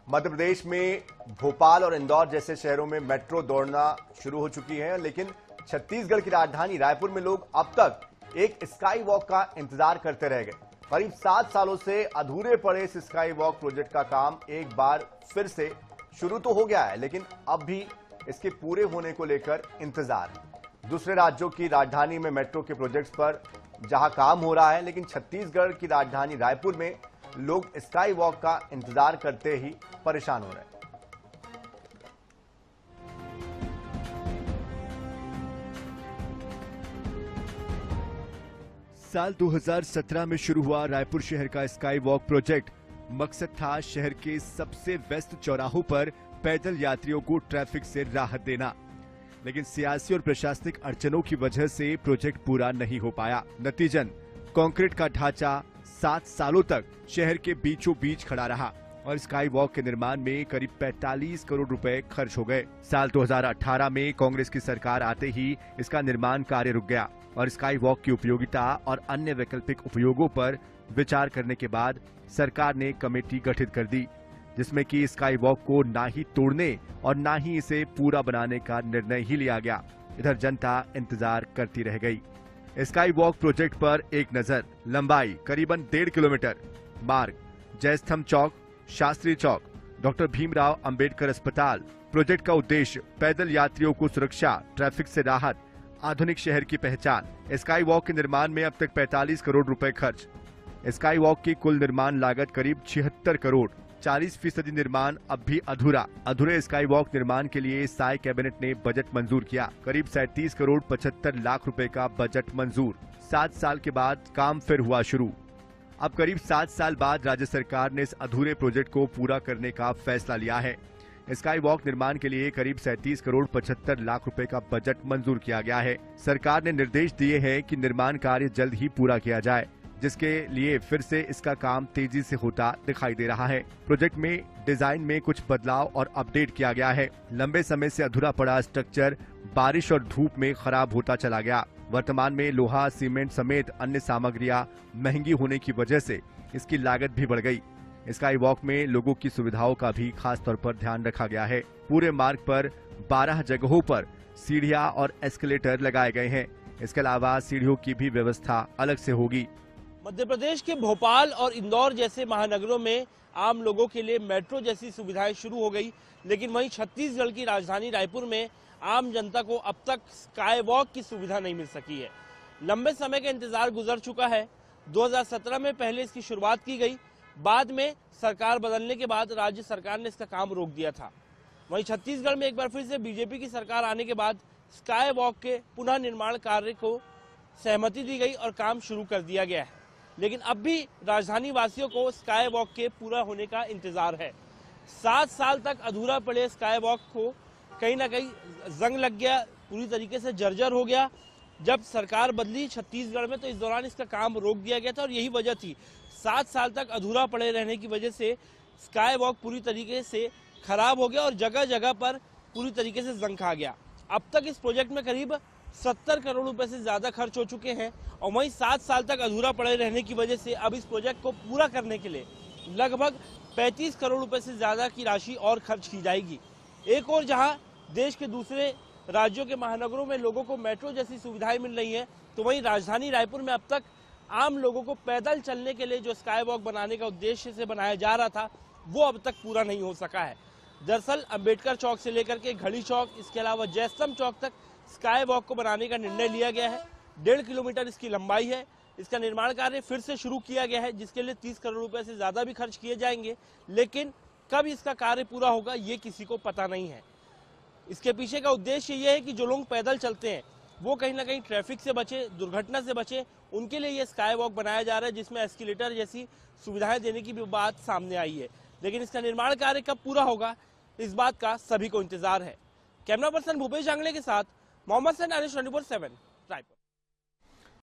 मध्य प्रदेश में भोपाल और इंदौर जैसे शहरों में मेट्रो दौड़ना शुरू हो चुकी है, लेकिन छत्तीसगढ़ की राजधानी रायपुर में लोग अब तक एक स्काई वॉक का इंतजार करते रह गए। करीब 7 सालों से अधूरे पड़े इस स्काई वॉक प्रोजेक्ट का काम एक बार फिर से शुरू तो हो गया है, लेकिन अब भी इसके पूरे होने को लेकर इंतजार है। दूसरे राज्यों की राजधानी में मेट्रो के प्रोजेक्ट्स पर जहां काम हो रहा है, लेकिन छत्तीसगढ़ की राजधानी रायपुर में लोग स्काई वॉक का इंतजार करते ही परेशान हो रहे हैं। साल 2017 में शुरू हुआ रायपुर शहर का स्काई वॉक प्रोजेक्ट। मकसद था शहर के सबसे व्यस्त चौराहों पर पैदल यात्रियों को ट्रैफिक से राहत देना, लेकिन सियासी और प्रशासनिक अड़चनों की वजह से प्रोजेक्ट पूरा नहीं हो पाया। नतीजन कंक्रीट का ढांचा 7 सालों तक शहर के बीचों बीच खड़ा रहा और स्काई वॉक के निर्माण में करीब 45 करोड़ रुपए खर्च हो गए। साल 2018 में कांग्रेस की सरकार आते ही इसका निर्माण कार्य रुक गया और स्काई वॉक की उपयोगिता और अन्य वैकल्पिक उपयोगों पर विचार करने के बाद सरकार ने कमेटी गठित कर दी, जिसमें कि स्काई वॉक को ना ही तोड़ने और ना ही इसे पूरा बनाने का निर्णय ही लिया गया। इधर जनता इंतजार करती रह गई। स्काई वॉक प्रोजेक्ट पर एक नजर। लंबाई करीबन 1.5 किलोमीटर। मार्ग जयस्तंभ चौक, शास्त्री चौक, डॉक्टर भीमराव अंबेडकर अस्पताल। प्रोजेक्ट का उद्देश्य पैदल यात्रियों को सुरक्षा, ट्रैफिक से राहत, आधुनिक शहर की पहचान। स्काई वॉक के निर्माण में अब तक 45 करोड़ रुपए खर्च। स्काई वॉक की कुल निर्माण लागत करीब 76 करोड़। 40% निर्माण अब भी अधूरा। अधूरे स्काई वॉक निर्माण के लिए साय कैबिनेट ने बजट मंजूर किया। करीब 37 करोड़ 75 लाख रुपए का बजट मंजूर। 7 साल के बाद काम फिर हुआ शुरू। अब करीब 7 साल बाद राज्य सरकार ने इस अधूरे प्रोजेक्ट को पूरा करने का फैसला लिया है। स्काई वॉक निर्माण के लिए करीब 37 करोड़ 75 लाख रुपए का बजट मंजूर किया गया है। सरकार ने निर्देश दिए हैं कि निर्माण कार्य जल्द ही पूरा किया जाए, जिसके लिए फिर से इसका काम तेजी से होता दिखाई दे रहा है। प्रोजेक्ट में डिजाइन में कुछ बदलाव और अपडेट किया गया है। लंबे समय से अधूरा पड़ा स्ट्रक्चर बारिश और धूप में खराब होता चला गया। वर्तमान में लोहा, सीमेंट समेत अन्य सामग्रियां महंगी होने की वजह से इसकी लागत भी बढ़ गई। स्काई वॉक में लोगों की सुविधाओं का भी खास तौर पर ध्यान रखा गया है। पूरे मार्ग पर 12 जगहों पर सीढ़ियां और एस्केलेटर लगाए गए हैं। इसके अलावा सीढ़ियों की भी व्यवस्था अलग से होगी। मध्य प्रदेश के भोपाल और इंदौर जैसे महानगरों में आम लोगों के लिए मेट्रो जैसी सुविधाएं शुरू हो गई, लेकिन वहीं छत्तीसगढ़ की राजधानी रायपुर में आम जनता को अब तक स्काई वॉक की सुविधा नहीं मिल सकी है। लंबे समय का इंतजार गुजर चुका है। 2017 में पहले इसकी शुरुआत की गई, बाद में सरकार बदलने के बाद राज्य सरकार ने इसका काम रोक दिया था। वहीं छत्तीसगढ़ में एक बार फिर से बीजेपी की सरकार आने के बाद स्काई वॉक के पुनः निर्माण कार्य को सहमति दी गई और काम शुरू कर दिया गया है, लेकिन अब भी राजधानी वासियों को स्काई वॉक के पूरा होने का इंतजार है। 7 साल तक अधूरा पड़े स्काई वॉक को कहीं ना कहीं जंग लग गया, पूरी तरीके से जर्जर हो गया। जब सरकार बदली छत्तीसगढ़ में तो इस दौरान इसका काम रोक दिया गया था और यही वजह थी। 7 साल तक अधूरा पड़े रहने की वजह से स्काई वॉक पूरी तरीके से खराब हो गया और जगह जगह पर पूरी तरीके से जंग खा गया। अब तक इस प्रोजेक्ट में करीब 70 करोड़ रुपए से ज्यादा खर्च हो चुके हैं और वहीं 7 साल तक अधूरा पड़े रहने की वजह से अब इस प्रोजेक्ट को पूरा करने के लिए लगभग 35 करोड़ रुपए से ज्यादा की राशि और खर्च की जाएगी। एक और जहां देश के दूसरे राज्यों के महानगरों में लोगों को मेट्रो जैसी सुविधाएं मिल रही हैं, तो वहीं राजधानी रायपुर में अब तक आम लोगों को पैदल चलने के लिए जो स्काई वॉक बनाने का उद्देश्य से बनाया जा रहा था, वो अब तक पूरा नहीं हो सका है। दरअसल अंबेडकर चौक से लेकर के घड़ी चौक, इसके अलावा जयस्तंभ चौक तक स्काई वॉक को बनाने का निर्णय लिया गया है। 1.5 किलोमीटर इसकी लंबाई है। इसका निर्माण कार्य फिर से शुरू किया गया है, जिसके लिए 30 करोड़ रुपए से ज्यादा भी खर्च किए जाएंगे, लेकिन कब इसका कार्य पूरा होगा ये किसी को पता नहीं है। इसके पीछे का उद्देश्य ये है कि जो लोग पैदल चलते हैं वो कहीं ना कहीं ट्रैफिक से बचे, दुर्घटना से बचे, उनके लिए ये स्काई वॉक बनाया जा रहा है, जिसमें एस्केलेटर जैसी सुविधाएं देने की भी बात सामने आई है। लेकिन इसका निर्माण कार्य कब पूरा होगा, इस बात का सभी को इंतजार है। कैमरा पर्सन भूपेश आंगले के साथ मोहम्मद सैन, 24/7 रायपुर।